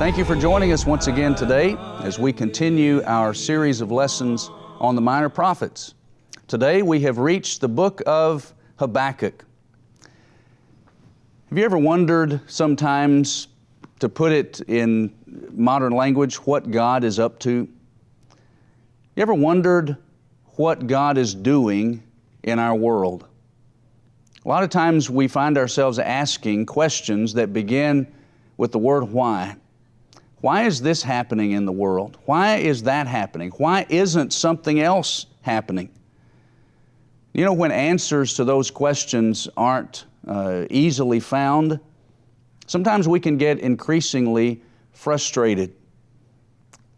Thank you for joining us once again today as we continue our series of lessons on the minor prophets. Today we have reached the book of Habakkuk. Have you ever wondered sometimes, to put it in modern language, what God is up to? You ever wondered what God is doing in our world? A lot of times we find ourselves asking questions that begin with the word why. Why is this happening in the world? Why is that happening? Why isn't something else happening? You know, when answers to those questions aren't easily found, sometimes we can get increasingly frustrated.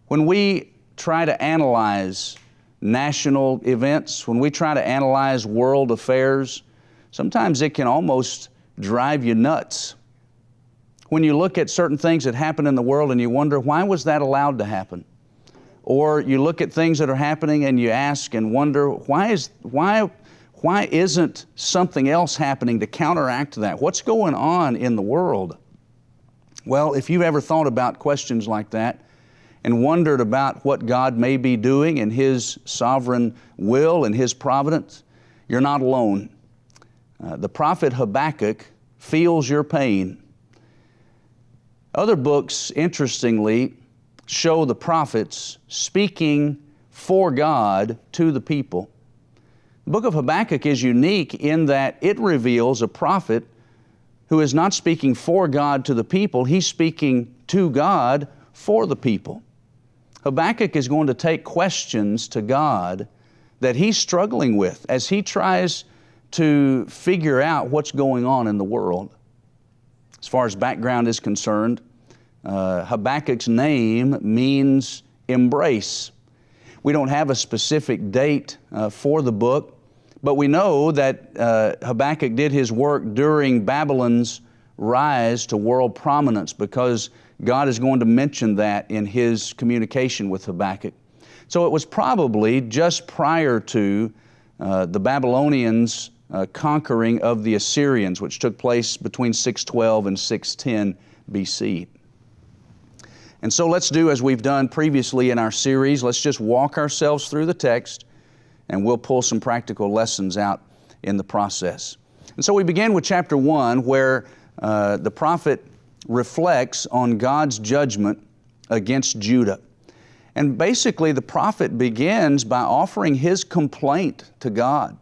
When we try to analyze national events, when we try to analyze world affairs, sometimes it can almost drive you nuts. When you look at certain things that happen in the world and you wonder, why was that allowed to happen? Or you look at things that are happening and you ask and wonder, why isn't something else happening to counteract that? What's going on in the world? Well, if you've ever thought about questions like that and wondered about what God may be doing in His sovereign will and His providence, you're not alone. The prophet Habakkuk feels your pain. Other books, interestingly, show the prophets speaking for God to the people. The book of Habakkuk is unique in that it reveals a prophet who is not speaking for God to the people, he's speaking to God for the people. Habakkuk is going to take questions to God that he's struggling with as he tries to figure out what's going on in the world. As far as background is concerned, Habakkuk's name means embrace. We don't have a specific date for the book, but we know that Habakkuk did his work during Babylon's rise to world prominence, because God is going to mention that in His communication with Habakkuk. So it was probably just prior to the Babylonians' conquering of the Assyrians, which took place between 612 and 610 BC. And so let's do as we've done previously in our series. Let's just walk ourselves through the text, and we'll pull some practical lessons out in the process. And so we begin with chapter 1, where the prophet reflects on God's judgment against Judah. And basically the prophet begins by offering his complaint to God.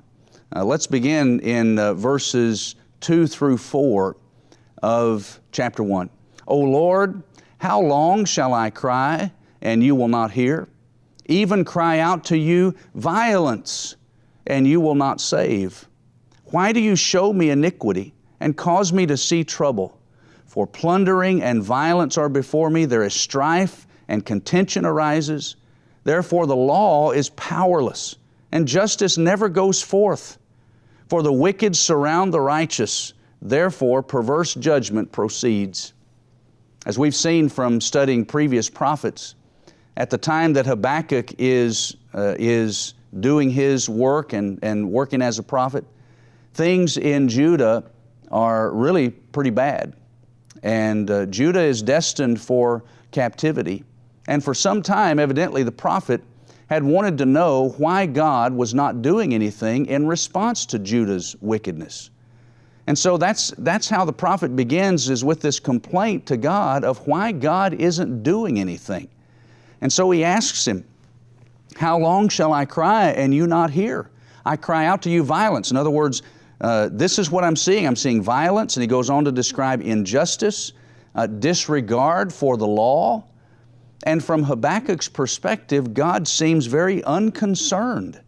Let's begin in verses 2 through 4 of chapter 1. O Lord, how long shall I cry, and you will not hear? Even cry out to you violence, and you will not save. Why do you show me iniquity, and cause me to see trouble? For plundering and violence are before me, there is strife, and contention arises. Therefore the law is powerless, and justice never goes forth. For the wicked surround the righteous, therefore perverse judgment proceeds. As we've seen from studying previous prophets, at the time that Habakkuk is doing his work and working as a prophet, things in Judah are really pretty bad. And Judah is destined for captivity. And for some time, evidently, the prophet had wanted to know why God was not doing anything in response to Judah's wickedness. And so that's how the prophet begins, is with this complaint to God of why God isn't doing anything. And so he asks Him, how long shall I cry and you not hear? I cry out to you violence. In other words, this is what I'm seeing. I'm seeing violence. And he goes on to describe injustice, disregard for the law. And from Habakkuk's perspective, God seems very unconcerned.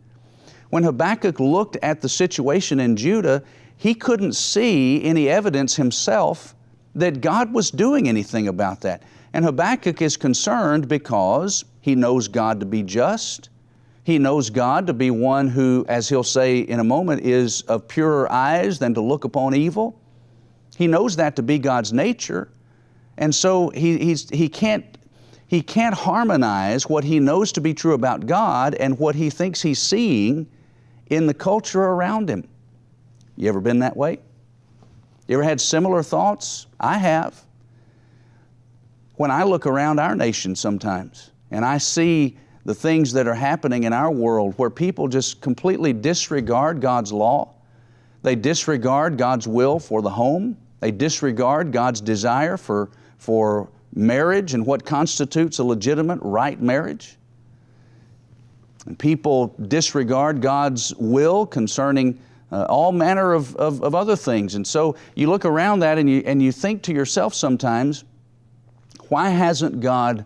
When Habakkuk looked at the situation in Judah, he couldn't see any evidence himself that God was doing anything about that. And Habakkuk is concerned because he knows God to be just. He knows God to be one who, as he'll say in a moment, is of purer eyes than to look upon evil. He knows that to be God's nature. And so he can't harmonize what he knows to be true about God and what he thinks he's seeing in the culture around him. You ever been that way? You ever had similar thoughts? I have. When I look around our nation sometimes and I see the things that are happening in our world where people just completely disregard God's law, they disregard God's will for the home, they disregard God's desire for marriage and what constitutes a legitimate right marriage. And people disregard God's will concerning all manner of other things. And so you look around that and you think to yourself sometimes, why hasn't God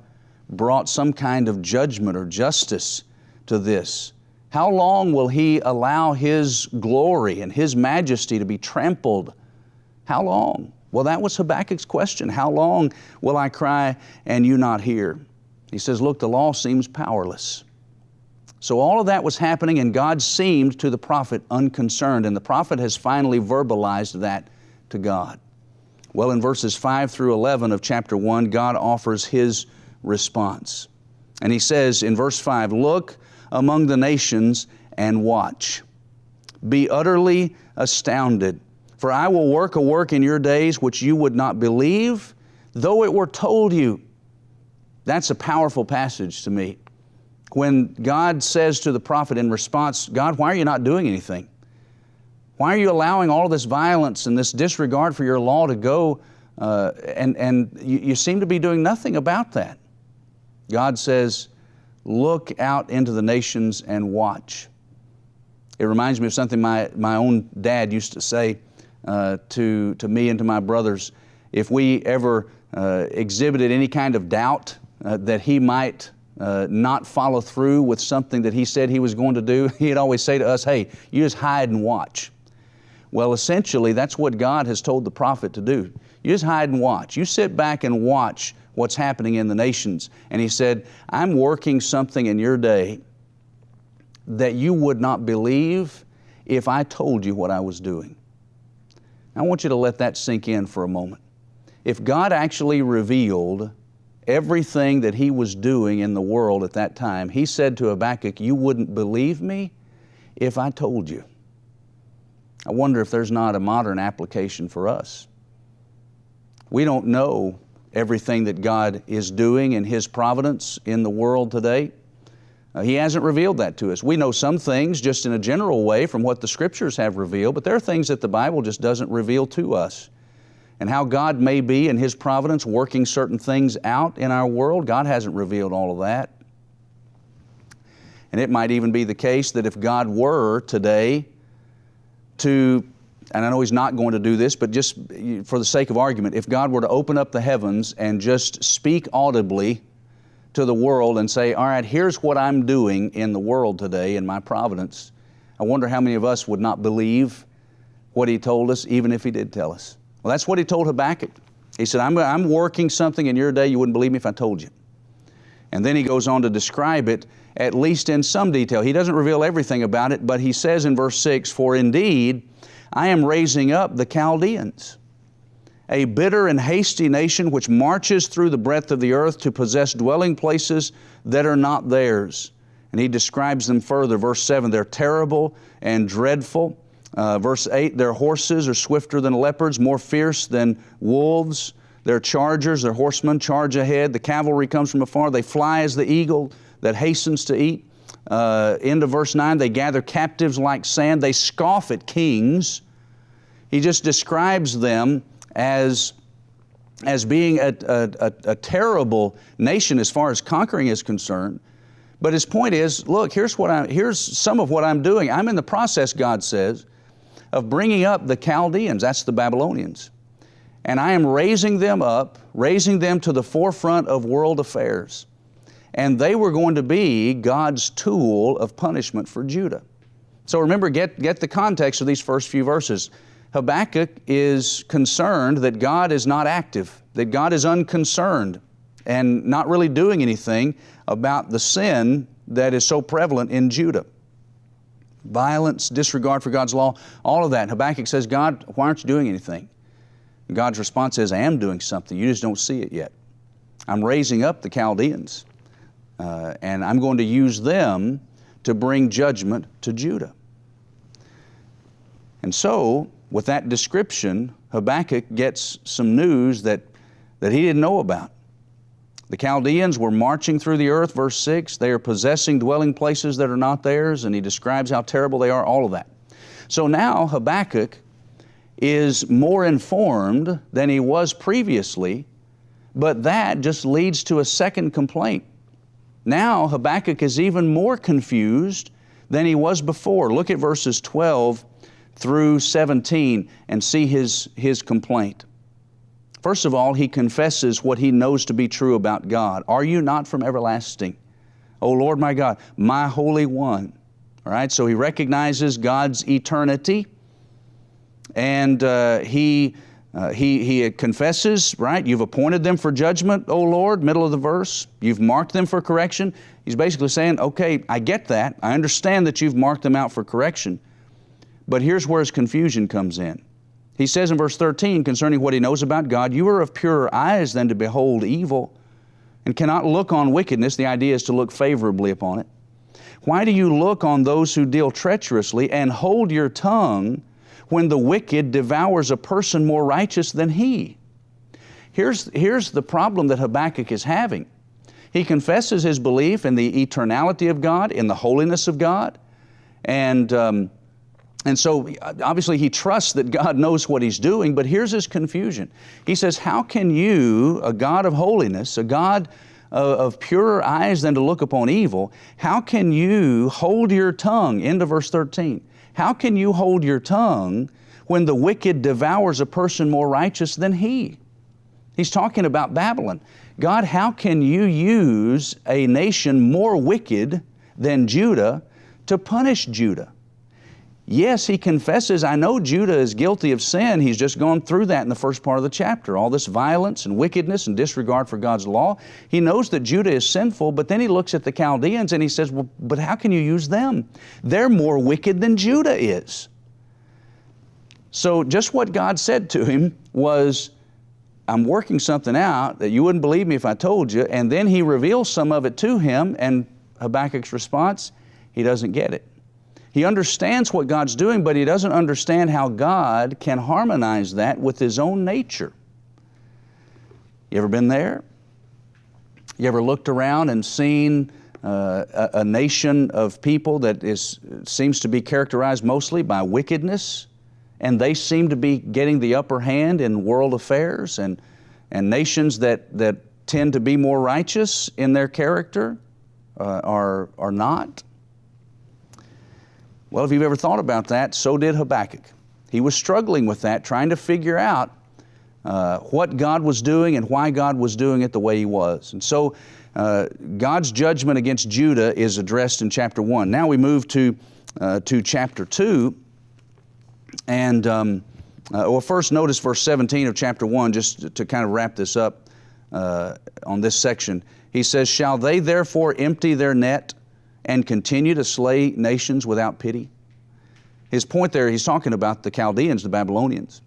brought some kind of judgment or justice to this? How long will He allow His glory and His majesty to be trampled? How long? Well, that was Habakkuk's question. How long will I cry and you not hear? He says, look, the law seems powerless. So all of that was happening, and God seemed to the prophet unconcerned, and the prophet has finally verbalized that to God. Well, in verses 5 through 11 of chapter 1, God offers His response. And He says in verse 5, look among the nations and watch. Be utterly astounded, for I will work a work in your days which you would not believe, though it were told you. That's a powerful passage to me. When God says to the prophet in response, God, why are you not doing anything? Why are you allowing all this violence and this disregard for your law to go, and you seem to be doing nothing about that? God says, look out into the nations and watch. It reminds me of something my own dad used to say to me and to my brothers. If we ever exhibited any kind of doubt that he might not follow through with something that he said he was going to do, he'd always say to us, hey, you just hide and watch. Well, essentially, that's what God has told the prophet to do. You just hide and watch. You sit back and watch what's happening in the nations. And He said, I'm working something in your day that you would not believe if I told you what I was doing. I want you to let that sink in for a moment. If God actually revealed everything that He was doing in the world at that time, He said to Habakkuk, you wouldn't believe me if I told you. I wonder if there's not a modern application for us. We don't know everything that God is doing in His providence in the world today. He hasn't revealed that to us. We know some things just in a general way from what the Scriptures have revealed, but there are things that the Bible just doesn't reveal to us. And how God may be in His providence working certain things out in our world, God hasn't revealed all of that. And it might even be the case that if God were today to, and I know He's not going to do this, but just for the sake of argument, if God were to open up the heavens and just speak audibly to the world and say, all right, here's what I'm doing in the world today in my providence, I wonder how many of us would not believe what He told us, even if He did tell us. Well, that's what He told Habakkuk. He said, I'm working something in your day you wouldn't believe me if I told you. And then he goes on to describe it, at least in some detail. He doesn't reveal everything about it, but he says in verse 6, for indeed I am raising up the Chaldeans, a bitter and hasty nation which marches through the breadth of the earth to possess dwelling places that are not theirs. And he describes them further. Verse 7, they're terrible and dreadful. Verse 8, their horses are swifter than leopards, more fierce than wolves. Their chargers, their horsemen charge ahead. The cavalry comes from afar. They fly as the eagle that hastens to eat. End of verse 9, they gather captives like sand. They scoff at kings. He just describes them as being a terrible nation as far as conquering is concerned. But his point is, look, here's some of what I'm doing. I'm in the process, God says, of bringing up the Chaldeans, that's the Babylonians. And I am raising them up, raising them to the forefront of world affairs. And they were going to be God's tool of punishment for Judah. So remember, get the context of these first few verses. Habakkuk is concerned that God is not active, that God is unconcerned and not really doing anything about the sin that is so prevalent in Judah. Violence, disregard for God's law, all of that. And Habakkuk says, God, why aren't you doing anything? And God's response is, I am doing something. You just don't see it yet. I'm raising up the Chaldeans, and I'm going to use them to bring judgment to Judah. And so, with that description, Habakkuk gets some news that he didn't know about. The Chaldeans were marching through the earth, verse 6. They are possessing dwelling places that are not theirs, and he describes how terrible they are, all of that. So now Habakkuk is more informed than he was previously, but that just leads to a second complaint. Now Habakkuk is even more confused than he was before. Look at verses 12 through 17 and see his complaint. First of all, he confesses what he knows to be true about God. Are you not from everlasting? O Lord my God, my Holy One. All right, so he recognizes God's eternity, and he confesses, right? You've appointed them for judgment, O Lord, middle of the verse. You've marked them for correction. He's basically saying, okay, I get that. I understand that you've marked them out for correction. But here's where his confusion comes in. He says in verse 13, concerning what he knows about God, you are of purer eyes than to behold evil, and cannot look on wickedness. The idea is to look favorably upon it. Why do you look on those who deal treacherously, and hold your tongue when the wicked devours a person more righteous than he? Here's the problem that Habakkuk is having. He confesses his belief in the eternality of God, in the holiness of God, and so obviously he trusts that God knows what He's doing, but here's his confusion. He says, how can you, a God of holiness, a God of purer eyes than to look upon evil, how can you hold your tongue, into verse 13, how can you hold your tongue when the wicked devours a person more righteous than he? He's talking about Babylon. God, how can you use a nation more wicked than Judah to punish Judah? Yes, he confesses, I know Judah is guilty of sin. He's just gone through that in the first part of the chapter. All this violence and wickedness and disregard for God's law. He knows that Judah is sinful, but then he looks at the Chaldeans and he says, well, but how can you use them? They're more wicked than Judah is. So just what God said to him was, I'm working something out that you wouldn't believe me if I told you. And then he reveals some of it to him, and Habakkuk's response, he doesn't get it. He understands what God's doing, but he doesn't understand how God can harmonize that with His own nature. You ever been there? You ever looked around and seen a nation of people that seems to be characterized mostly by wickedness, and they seem to be getting the upper hand in world affairs, and nations that tend to be more righteous in their character are not? Well, if you've ever thought about that, so did Habakkuk. He was struggling with that, trying to figure out what God was doing and why God was doing it the way He was. And so God's judgment against Judah is addressed in chapter 1. Now we move to chapter 2. And well, first notice verse 17 of chapter 1, just to kind of wrap this up on this section. He says, shall they therefore empty their net and continue to slay nations without pity? His point there, he's talking about the Chaldeans, the Babylonians,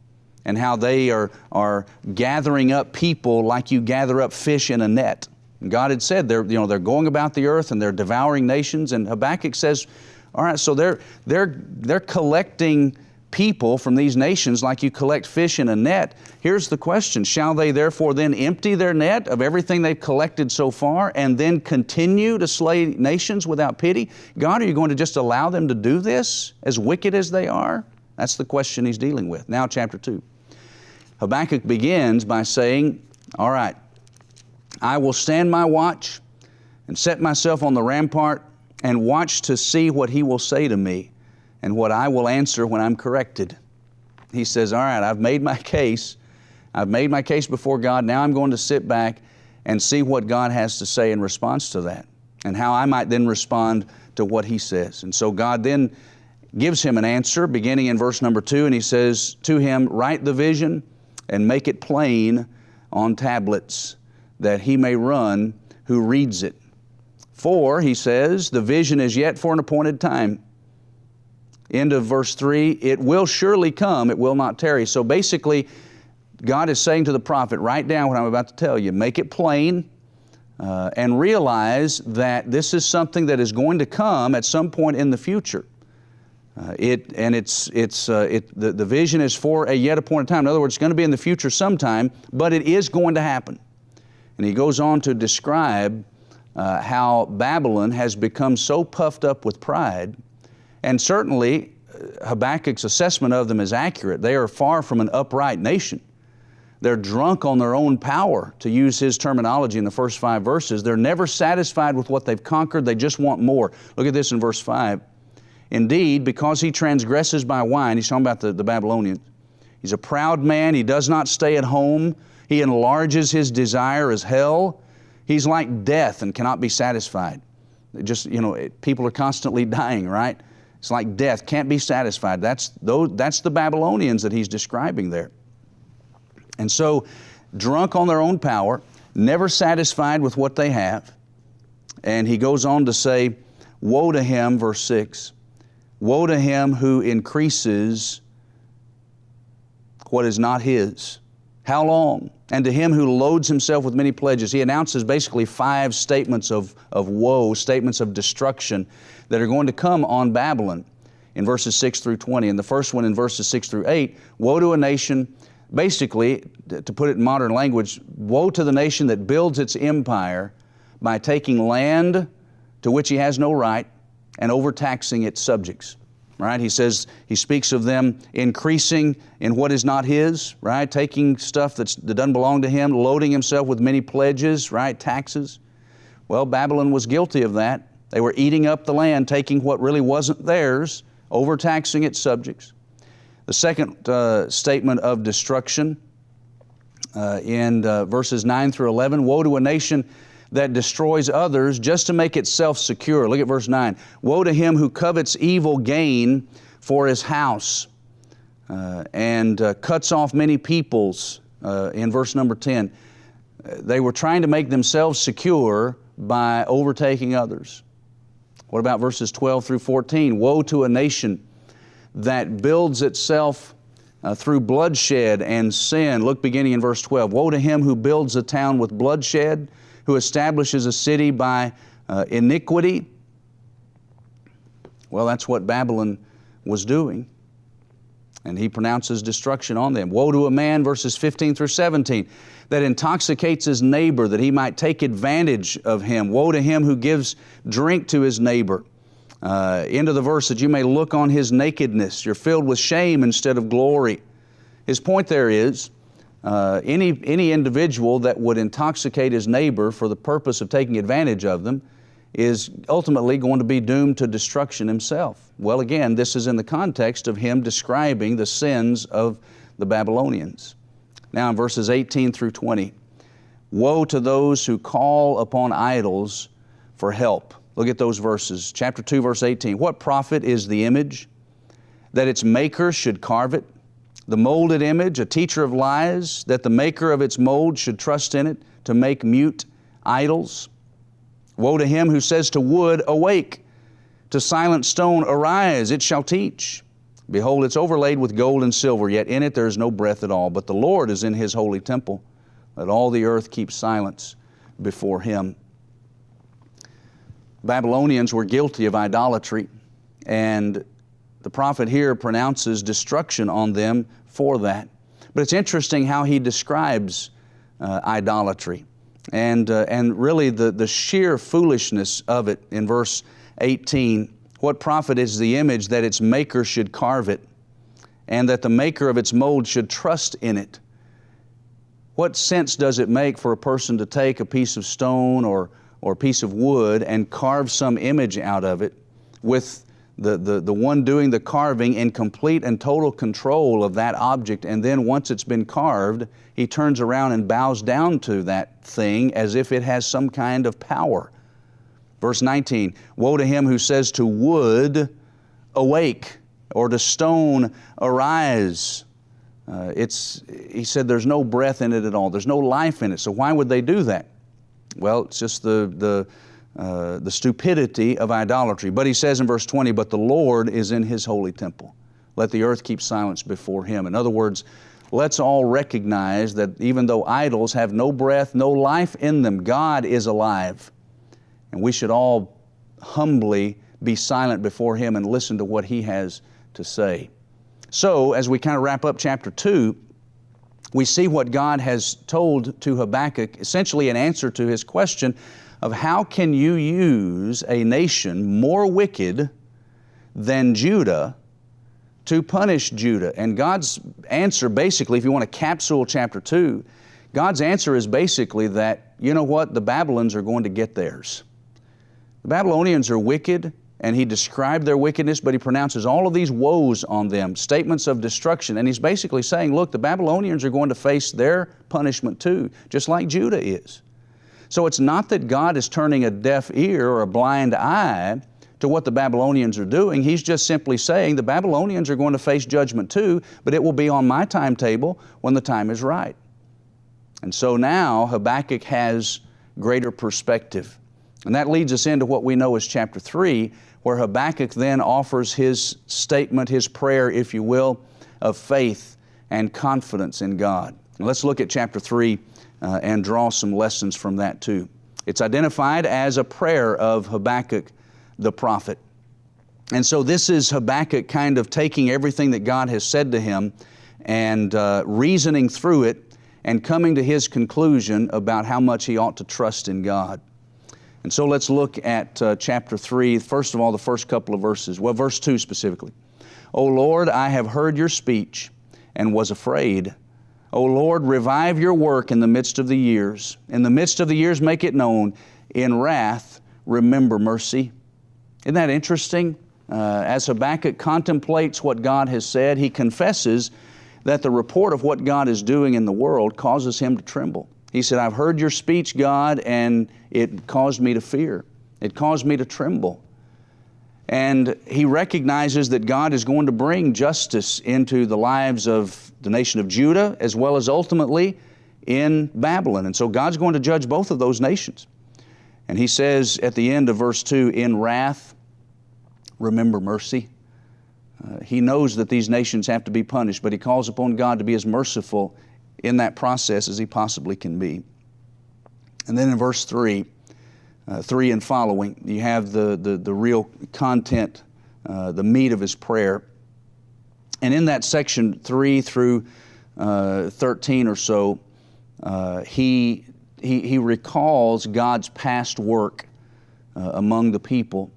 and how they are gathering up people like you gather up fish in a net. And God had said they're going about the earth and they're devouring nations. And Habakkuk says, all right, so they're collecting people from these nations like you collect fish in a net. Here's the question, shall they therefore then empty their net of everything they've collected so far and then continue to slay nations without pity? God, are you going to just allow them to do this, as wicked as they are? That's the question he's dealing with. Now chapter 2. Habakkuk begins by saying, all right, I will stand my watch and set myself on the rampart and watch to see what He will say to me, and what I will answer when I'm corrected. He says, all right, I've made my case. I've made my case before God. Now I'm going to sit back and see what God has to say in response to that, and how I might then respond to what He says. And so God then gives him an answer, beginning in verse number 2, and He says to him, write the vision and make it plain on tablets, that he may run who reads it. For, he says, the vision is yet for an appointed time. End of verse 3, it will surely come, it will not tarry. So basically, God is saying to the prophet, write down what I'm about to tell you, make it plain, and realize that this is something that is going to come at some point in the future. The vision is for a yet appointed time. In other words, it's going to be in the future sometime, but it is going to happen. And he goes on to describe how Babylon has become so puffed up with pride. And certainly Habakkuk's assessment of them is accurate. They are far from an upright nation. They're drunk on their own power, to use his terminology in the first 5 verses. They're never satisfied with what they've conquered. They just want more. Look at this in verse 5. Indeed, because he transgresses by wine, he's talking about the Babylonians. He's a proud man. He does not stay at home. He enlarges his desire as hell. He's like death and cannot be satisfied. Just, people are constantly dying, right? It's like death, can't be satisfied. That's the Babylonians that he's describing there. And so, drunk on their own power, never satisfied with what they have. And he goes on to say, woe to him, verse 6, woe to him who increases what is not his. How long? And to him who loads himself with many pledges. He announces basically 5 statements of woe, statements of destruction that are going to come on Babylon in verses 6 through 20. And the first one in verses 6 through 8, woe to a nation. Basically, to put it in modern language, woe to the nation that builds its empire by taking land to which he has no right and overtaxing its subjects. Right? He speaks of them increasing in what is not his, right? Taking stuff that doesn't belong to him, loading himself with many pledges, right? Taxes. Well, Babylon was guilty of that. They were eating up the land, taking what really wasn't theirs, overtaxing its subjects. The second statement of destruction in verses 9 through 11, woe to a nation that destroys others just to make itself secure. Look at verse 9. Woe to him who covets evil gain for his house and cuts off many peoples. In verse number 10, they were trying to make themselves secure by overtaking others. What about verses 12 through 14? Woe to a nation that builds itself through bloodshed and sin. Look beginning in verse 12. Woe to him who builds a town with bloodshed, who establishes a city by iniquity. Well, that's what Babylon was doing. And he pronounces destruction on them. Woe to a man, verses 15 through 17, that intoxicates his neighbor, that he might take advantage of him. Woe to him who gives drink to his neighbor. Into the verse that you may look on his nakedness. You're filled with shame instead of glory. His point there is, any individual that would intoxicate his neighbor for the purpose of taking advantage of them is ultimately going to be doomed to destruction himself. Well, again, this is in the context of him describing the sins of the Babylonians. Now in verses 18 through 20, woe to those who call upon idols for help. Look at those verses. Chapter 2, verse 18. What profit is the image, that its maker should carve it? The molded image, a teacher of lies, that the maker of its mold should trust in it to make mute idols? Woe to him who says to wood, awake, to silent stone, arise, it shall teach. Behold, it's overlaid with gold and silver, yet in it there is no breath at all. But the Lord is in his holy temple. Let all the earth keep silence before him. Babylonians were guilty of idolatry, and the prophet here pronounces destruction on them for that. But it's interesting how he describes idolatry and really the sheer foolishness of it in verse 18. What profit is the image, that its maker should carve it, and that the maker of its mold should trust in it? What sense does it make for a person to take a piece of stone or a piece of wood and carve some image out of it, with the one doing the carving in complete and total control of that object, and then once it's been carved, he turns around and bows down to that thing as if it has some kind of power? Verse 19, woe to him who says to wood, awake, or to stone, arise. He said there's no breath in it at all. There's no life in it. So why would they do that? Well, it's just the stupidity of idolatry. But he says in verse 20, but the Lord is in his holy temple. Let the earth keep silence before him. In other words, let's all recognize that even though idols have no breath, no life in them, God is alive. And we should all humbly be silent before him and listen to what he has to say. So, as we kind of wrap up chapter 2, we see what God has told to Habakkuk, essentially an answer to his question of how can you use a nation more wicked than Judah to punish Judah. And God's answer basically, if you want to capsule chapter 2, God's answer is basically that, you know what, the Babylons are going to get theirs. The Babylonians are wicked, and He described their wickedness, but He pronounces all of these woes on them, statements of destruction. And He's basically saying, look, the Babylonians are going to face their punishment too, just like Judah is. So it's not that God is turning a deaf ear or a blind eye to what the Babylonians are doing. He's just simply saying the Babylonians are going to face judgment too, but it will be on my timetable when the time is right. And so now Habakkuk has greater perspective. And that leads us into what we know as chapter 3, where Habakkuk then offers his statement, his prayer, if you will, of faith and confidence in God. Now let's look at chapter 3 and draw some lessons from that too. It's identified as a prayer of Habakkuk the prophet. And so this is Habakkuk kind of taking everything that God has said to him and reasoning through it and coming to his conclusion about how much he ought to trust in God. And so let's look at chapter 3, first of all, the first couple of verses. Well, verse 2 specifically. O Lord, I have heard your speech and was afraid. O Lord, revive your work in the midst of the years. In the midst of the years, make it known. In wrath, remember mercy. Isn't that interesting? As Habakkuk contemplates what God has said, he confesses that the report of what God is doing in the world causes him to tremble. He said, I've heard your speech, God, and it caused me to fear. It caused me to tremble. And he recognizes that God is going to bring justice into the lives of the nation of Judah as well as ultimately in Babylon. And so God's going to judge both of those nations. And he says at the end of verse 2, in wrath, remember mercy. He knows that these nations have to be punished, but he calls upon God to be as merciful in that process as he possibly can be. And then in verse 3 and following, you have the real content, the meat of his prayer. And in that section 3 through 13 or so, he recalls God's past work among the people.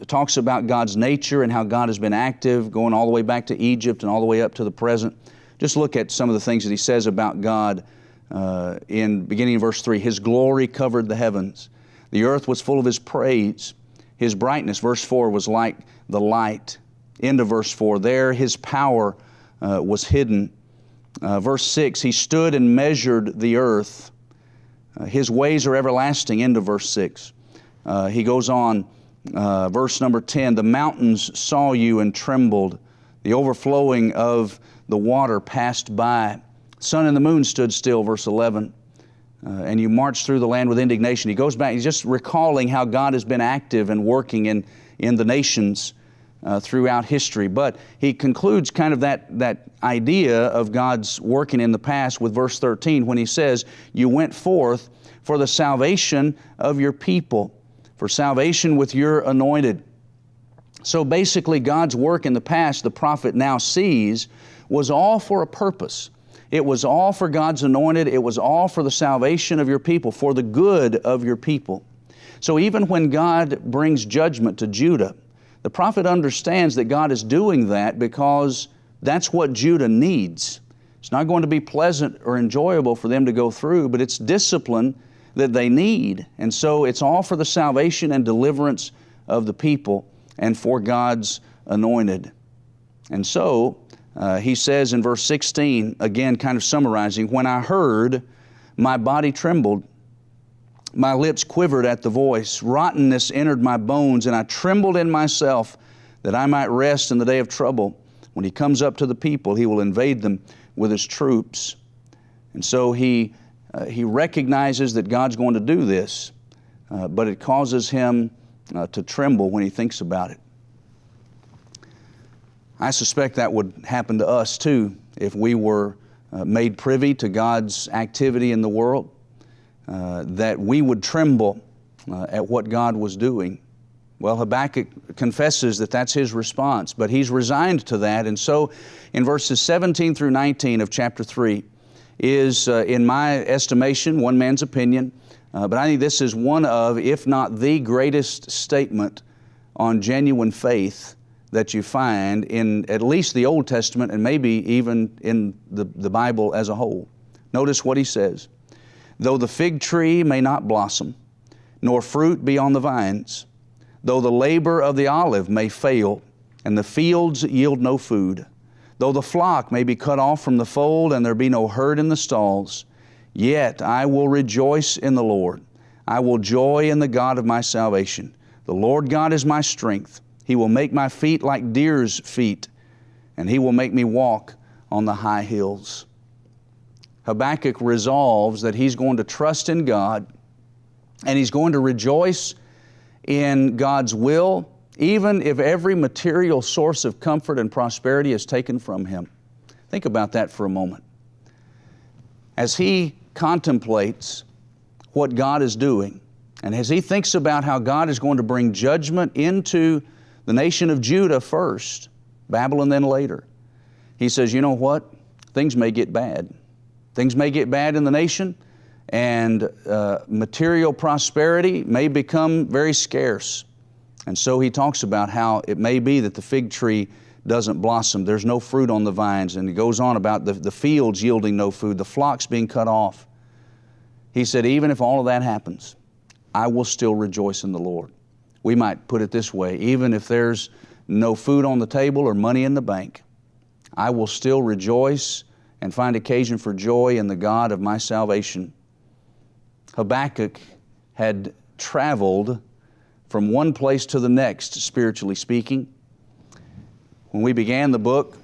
Talks about God's nature and how God has been active, going all the way back to Egypt and all the way up to the present. Just look at some of the things that he says about God in beginning of verse 3. His glory covered the heavens. The earth was full of His praise. His brightness, verse 4, was like the light. End of verse 4. There His power was hidden. Verse 6, He stood and measured the earth. His ways are everlasting. End of verse 6. He goes on, verse number 10, the mountains saw you and trembled. The overflowing of the water passed by. Sun and the moon stood still, verse 11. And you marched through the land with indignation. He goes back, he's just recalling how God has been active and working in the nations throughout history. But he concludes kind of that idea of God's working in the past with verse 13 when he says, you went forth for the salvation of your people, for salvation with your anointed. So basically God's work in the past, the prophet now sees, was all for a purpose. It was all for God's anointed. It was all for the salvation of your people, for the good of your people. So even when God brings judgment to Judah, the prophet understands that God is doing that because that's what Judah needs. It's not going to be pleasant or enjoyable for them to go through, but it's discipline that they need. And so it's all for the salvation and deliverance of the people and for God's anointed. And so he says in verse 16, again kind of summarizing, when I heard, my body trembled, my lips quivered at the voice, rottenness entered my bones, and I trembled in myself that I might rest in the day of trouble. When He comes up to the people, He will invade them with His troops. And so he recognizes that God's going to do this, but it causes him to tremble when he thinks about it. I suspect that would happen to us too if we were made privy to God's activity in the world, that we would tremble at what God was doing. Well, Habakkuk confesses that that's his response, but he's resigned to that. And so in verses 17 through 19 of chapter 3 is, in my estimation, one man's opinion, but I think this is one of, if not the greatest statement on genuine faith that you find in at least the Old Testament and maybe even in the Bible as a whole. Notice what he says. Though the fig tree may not blossom, nor fruit be on the vines, though the labor of the olive may fail, and the fields yield no food, though the flock may be cut off from the fold, and there be no herd in the stalls, yet I will rejoice in the Lord. I will joy in the God of my salvation. The Lord God is my strength. He will make my feet like deer's feet, and He will make me walk on the high hills. Habakkuk resolves that he's going to trust in God, and he's going to rejoice in God's will, even if every material source of comfort and prosperity is taken from him. Think about that for a moment. As he contemplates what God is doing, and as he thinks about how God is going to bring judgment into the nation of Judah first, Babylon then later, he says, you know what? Things may get bad. Things may get bad in the nation, and material prosperity may become very scarce. And so he talks about how it may be that the fig tree doesn't blossom. There's no fruit on the vines. And he goes on about the fields yielding no food, the flocks being cut off. He said, even if all of that happens, I will still rejoice in the Lord. We might put it this way, even if there's no food on the table or money in the bank, I will still rejoice and find occasion for joy in the God of my salvation. Habakkuk had traveled from one place to the next, spiritually speaking. When we began the book,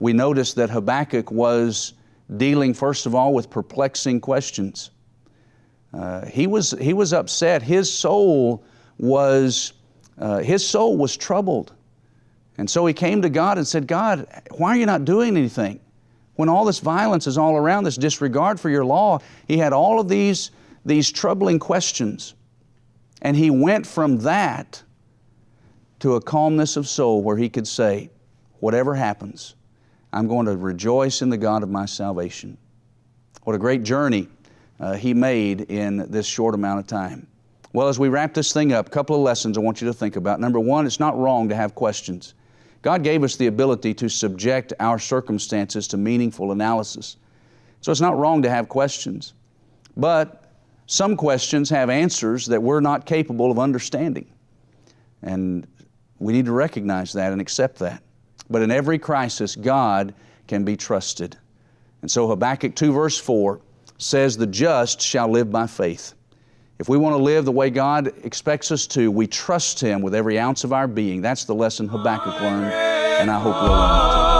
we noticed that Habakkuk was dealing, first of all, with perplexing questions. He was upset. His soul was troubled. And so he came to God and said, God, why are you not doing anything? When all this violence is all around, this disregard for your law, he had all of these troubling questions. And he went from that to a calmness of soul where he could say, whatever happens, I'm going to rejoice in the God of my salvation. What a great journey he made in this short amount of time. Well, as we wrap this thing up, a couple of lessons I want you to think about. Number one, it's not wrong to have questions. God gave us the ability to subject our circumstances to meaningful analysis. So it's not wrong to have questions. But some questions have answers that we're not capable of understanding. And we need to recognize that and accept that. But in every crisis, God can be trusted. And so Habakkuk 2 verse 4 says, the just shall live by faith. If we want to live the way God expects us to, we trust Him with every ounce of our being. That's the lesson Habakkuk learned, and I hope we'll learn it too.